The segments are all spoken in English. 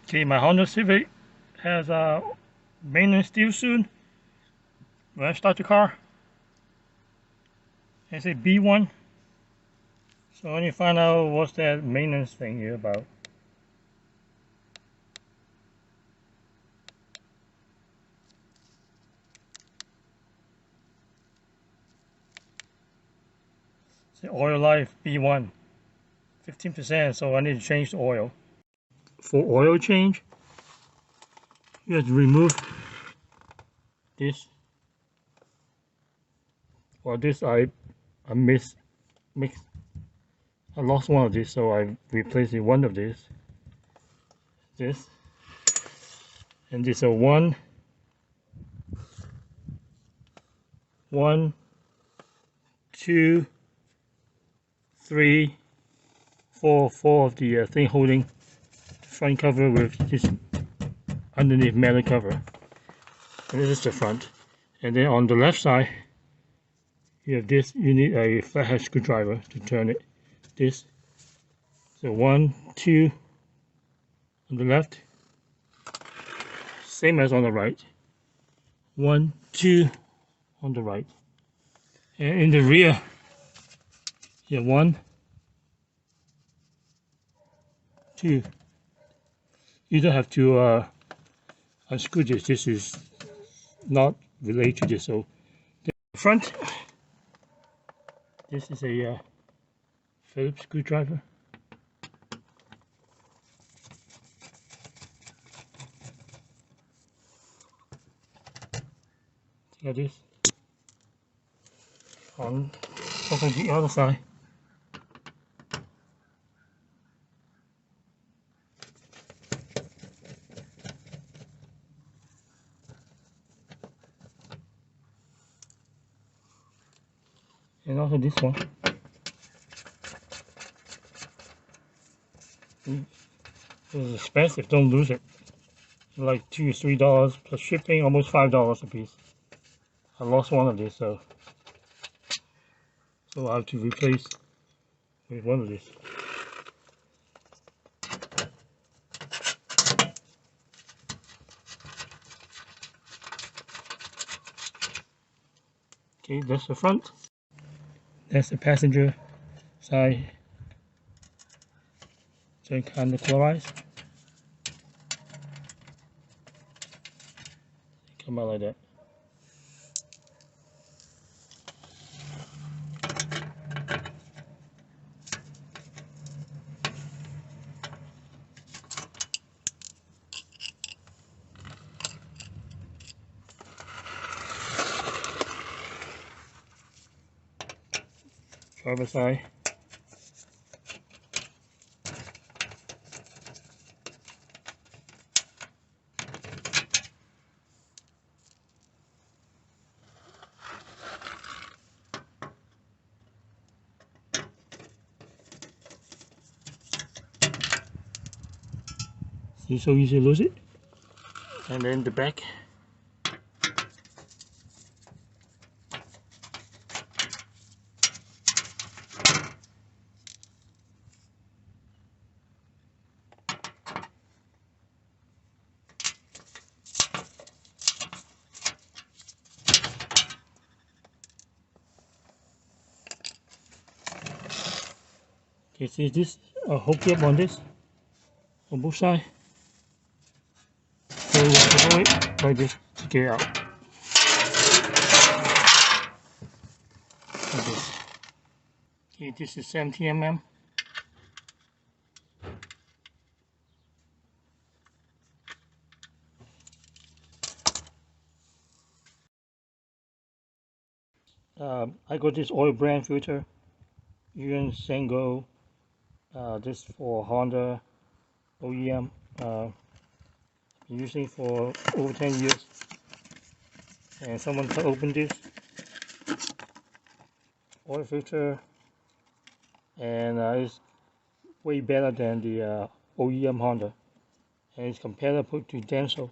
Okay, my Honda Civic has maintenance due soon. When I start the car, it's a B1. So I need to find out what's that maintenance thing here about. It's the oil life B1, 15%. So I need to change the oil. For oil change, you have to remove this. Well, this I mixed. I lost one of these, so I replaced it one of this, and this. So one, 2, 3, 4 of the thing holding the front cover with this underneath metal cover, and this is the front. And then on the left side, you have this. You need a flathead screwdriver to turn it. This. So 1, 2 on the left, same as on the right. 1, 2 on the right, and in the rear, you have 1, 2. You don't have to unscrew this. This is not related to this. So the front, this is a Phillips screwdriver. Like this. On the other side. And also this one. It's expensive, don't lose it. Like $2 or $3 plus shipping, almost $5 a piece. I lost one of these, so I have to replace with one of these. Okay, that's the front. That's the passenger side. So kind of chloride. Come out like that. Driver side. See, so easy to lose it. And then the back. Okay, see this hook up on this, on both sides. So you have to hold it like this to get it out. Like this. Okay, this is 70 mm. I got this oil brand filter, Yuan Sengo. This for Honda OEM. Using for over 10 years. And someone can open this oil filter, and it's way better than the OEM Honda, and it's comparable to Denso.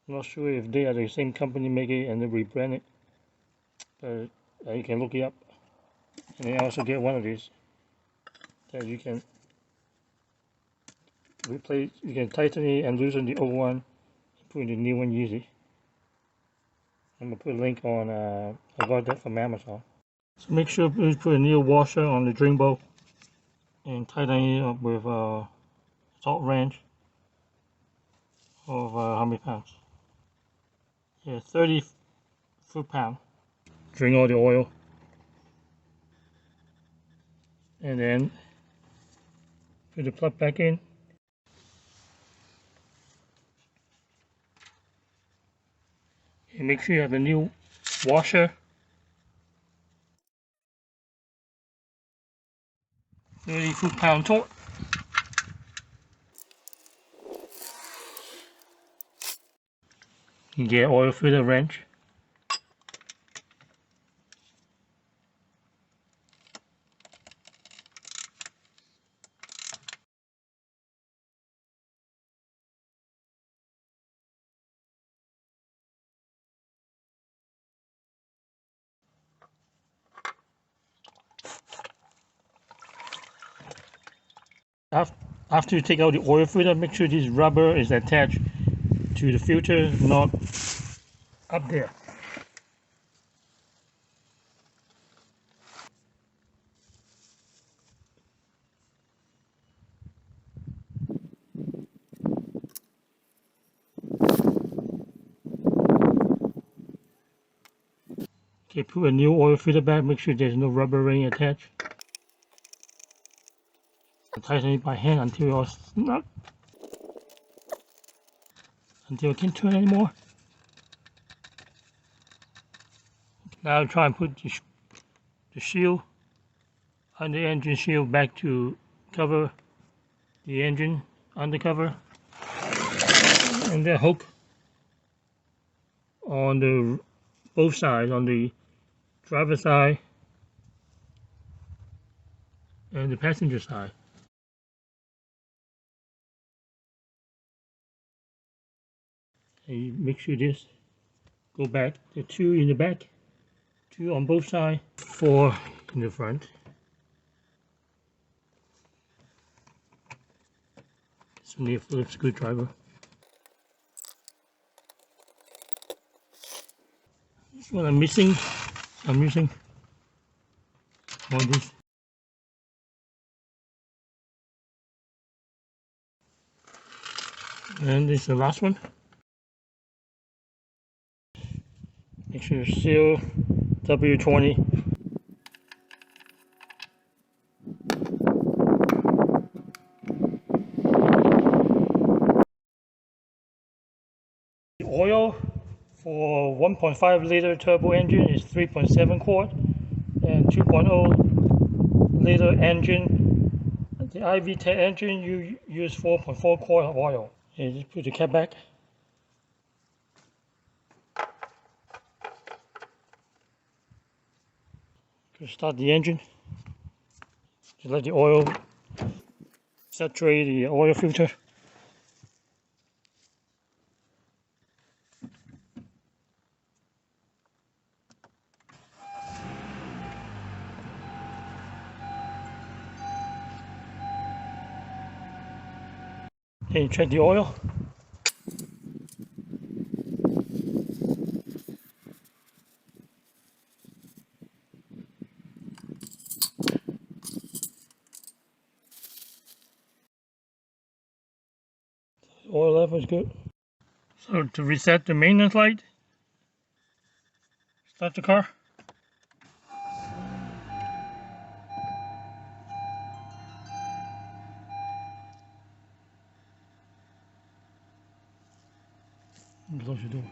I'm not sure if they are the same company making it and they rebrand it, but you can look it up. And then also get one of these that you can replace, you can tighten it and loosen the old one, put in the new one easy. I'm gonna put a link on, I got that from Amazon. So make sure you put a new washer on the drain bowl and tighten it up with salt wrench of how many pounds? Yeah, 30 foot-pound. Drain all the oil, and then put the plug back in. And make sure you have a new washer. 30 foot-pound torque. You get oil filter wrench. After you take out the oil filter, make sure this rubber is attached to the filter, not up there. Okay, put a new oil filter back, make sure there's no rubber ring attached. Tighten it by hand until you're snug. Until it can't turn anymore. Now try and put the shield on the engine shield back to cover the engine undercover, and then hook on the both sides, on the driver side and the passenger side. And you make sure this go back. The two in the back, two on both sides, four in the front. It's only a Phillips screwdriver. This one I'm missing. I'm using all this. And this is the last one. Make sure you seal W20. The oil for 1.5 liter turbo engine is 3.7 quart, and 2.0 liter engine, the IV10 engine, you use 4.4 quart of oil. And just put the cap back. Just start the engine. Just let the oil saturate the oil filter. Then you check the oil. The oil level is good. So to reset the maintenance light, start the car. Close the door.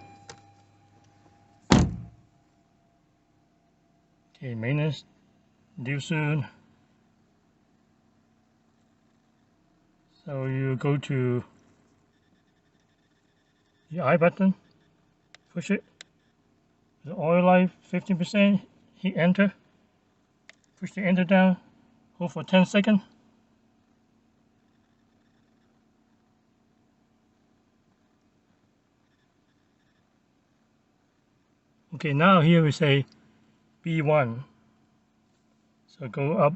Okay, maintenance due soon. So you go to the I button, push it. The oil life 15%, hit enter. Push the enter down, hold for 10 seconds. Okay, now here we say B1. So go up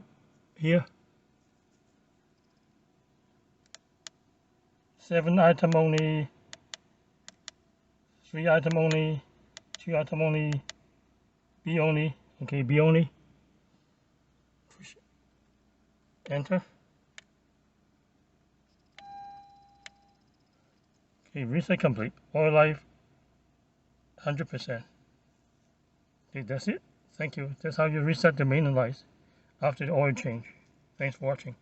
here. 7 item only, 3 item only, 2 item only, B only. Okay, B only. Push enter. Okay, reset complete. Oil life 100%. Okay, that's it. Thank you. That's how you reset the main lights after the oil change. Thanks for watching.